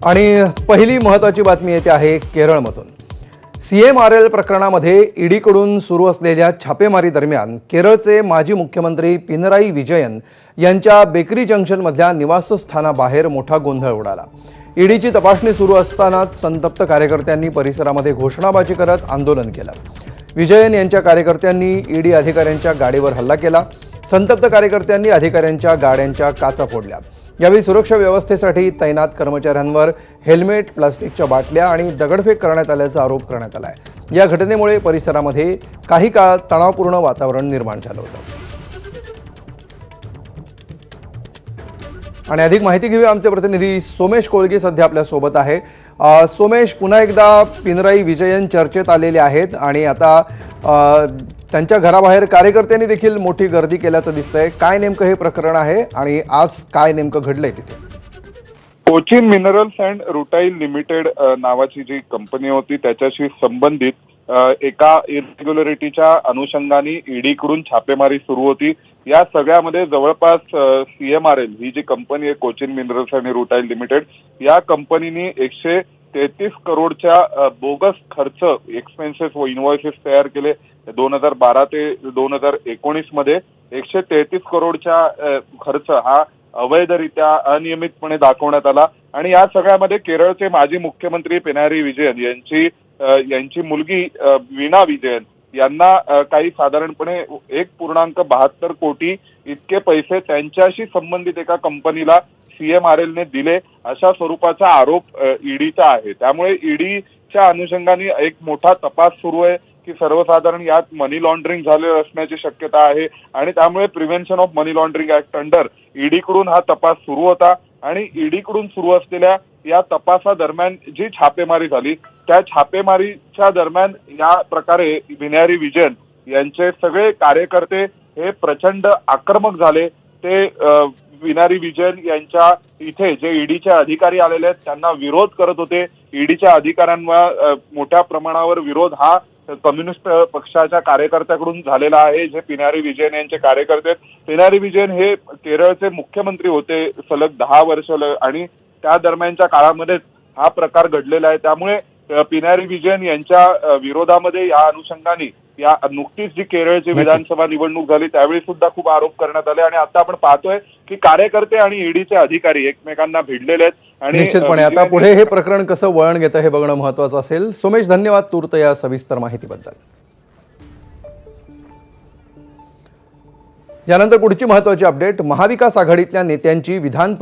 आणि पहिली महत्त्वाची बातमी येते आहे केरळमधून। CMRL प्रकरणामध्ये ईडीकडून सुरू असलेल्या छापेमारी दरम्यान केरळचे माजी मुख्यमंत्री पिनराई विजयन यांच्या बेकरी जंक्शनमधल्या निवासस्थानाबाहेर मोठा गोंधळ उडाला। ईडीची तपासणी सुरू असतानाच संतप्त कार्यकर्त्यांनी परिसरामध्ये घोषणाबाजी करत आंदोलन केलं। विजयन यांच्या कार्यकर्त्यांनी ईडी अधिकाऱ्यांच्या गाडीवर हल्ला केला। संतप्त कार्यकर्त्यांनी अधिकाऱ्यांच्या गाड्यांच्या काचा फोडल्या। यावेळी सुरक्षा व्यवस्थेसाठी तैनात कर्मचाऱ्यांवर हेल्मेट, प्लास्टिकच्या बाटल्या आणि दगडफेक करण्यात आल्याचा आरोप करण्यात आला आहे। या घटनेमुळे परिसरामध्ये काही काळ तणावपूर्ण वातावरण निर्माण झालं होतं। आणि अधिक माहिती घेऊया, आमचे प्रतिनिधी सोमेश कोळगी सध्या आपल्या सोबत आहे। सोमेश, पुन्हा एकदा पिनराई विजयन चर्चेत आलेले आहेत आणि आता त्यांच्या घराबाहेर कार्यकर्त्यांनी देखील मोठी गर्दी केल्याचं दिसतंय। काय नेमकं हे प्रकरण आहे आणि आज काय नेमकं घडलंय तिथे? Cochin minerals and rutile limited नावाची जी कंपनी होती त्याच्याशी संबंधित एका इरेग्युलरिटीच्या अनुषंगाने ईडीकडून छापेमारी सुरू होती। या सगळ्यामध्ये जवळपास CMRL ही जी कंपनी आहे, Cochin minerals and rutile limited, या कंपनीने 133 करोडच्या बोगस खर्च एक्सपेन्सेस व इनवॉइसेस तयार केले। 2012 ते 2019 मध्ये 133 करोडच्या खर्च हा अवैधरित्या अनियमितपणे दाखवण्यात आला। आणि या सगळ्यामध्ये केरळचे माजी मुख्यमंत्री पिनराई विजयन यांची मुलगी वीणा विजयन यांना काही साधारणपणे 1.72 कोटी इतके पैसे त्यांच्याशी संबंधित एका कंपनीला CMRL ने दिले, अशा स्वरूपाचा आरोप ईडीचा आहे। त्यामुळे ईडीच्या अनुषंगाने एक मोठा तपास सुरू आहे की सर्वसाधारण यात मनी लॉन्ड्रिंग झाले असण्याची शक्यता आहे आणि त्यामुळे prevention of money laundering act under ईडीकडून हा तपास सुरू होता। आणि ईडीकडून सुरू असलेल्या या तपासादरम्यान जी छापेमारी झाली, त्या छापेमारीच्या दरम्यान या प्रकारे पिनराई विजयन यांचे सगळे कार्यकर्ते हे प्रचंड आक्रमक झाले। ते पिनराई विजयन यांच्या इथे जे ईडीचे अधिकारी आलेले आहेत त्यांना विरोध करत होते। ईडीच्या अधिकाऱ्यांना मोठ्या प्रमाणावर विरोध हा कम्युनिस्ट पक्षाच्या कार्यकर्त्याकडून झालेला आहे। जे पिनराई विजयन यांचे कार्यकर्ते, पिनराई विजयन हे केरळचे मुख्यमंत्री होते सलग 10 वर्ष आणि त्या दरम्यानच्या काळामध्ये हा प्रकार घडलेला आहे। त्यामुळे पिनराई विजयन यांच्या विरोधामध्ये या अनुषंगाने या नुकतीच जी केरळची विधानसभा निवडणूक झाली त्यावेळी सुद्धा खूप आरोप करण्यात आले आणि आता आपण पाहतोय की कार्यकर्ते आणि ईडीचे अधिकारी एकमेकांना भिडलेले आहेत। आणि निश्चितपणे आता पुढे हे प्रकरण कसं वळण घेतं हे बघणं महत्त्वाचं असेल। सोमेश, धन्यवाद तूर्त या सविस्तर माहितीबद्दल। यानंतर पुढची महत्त्वाची अपडेट, महाविकास आघाडीतल्या नेत्यांची विधान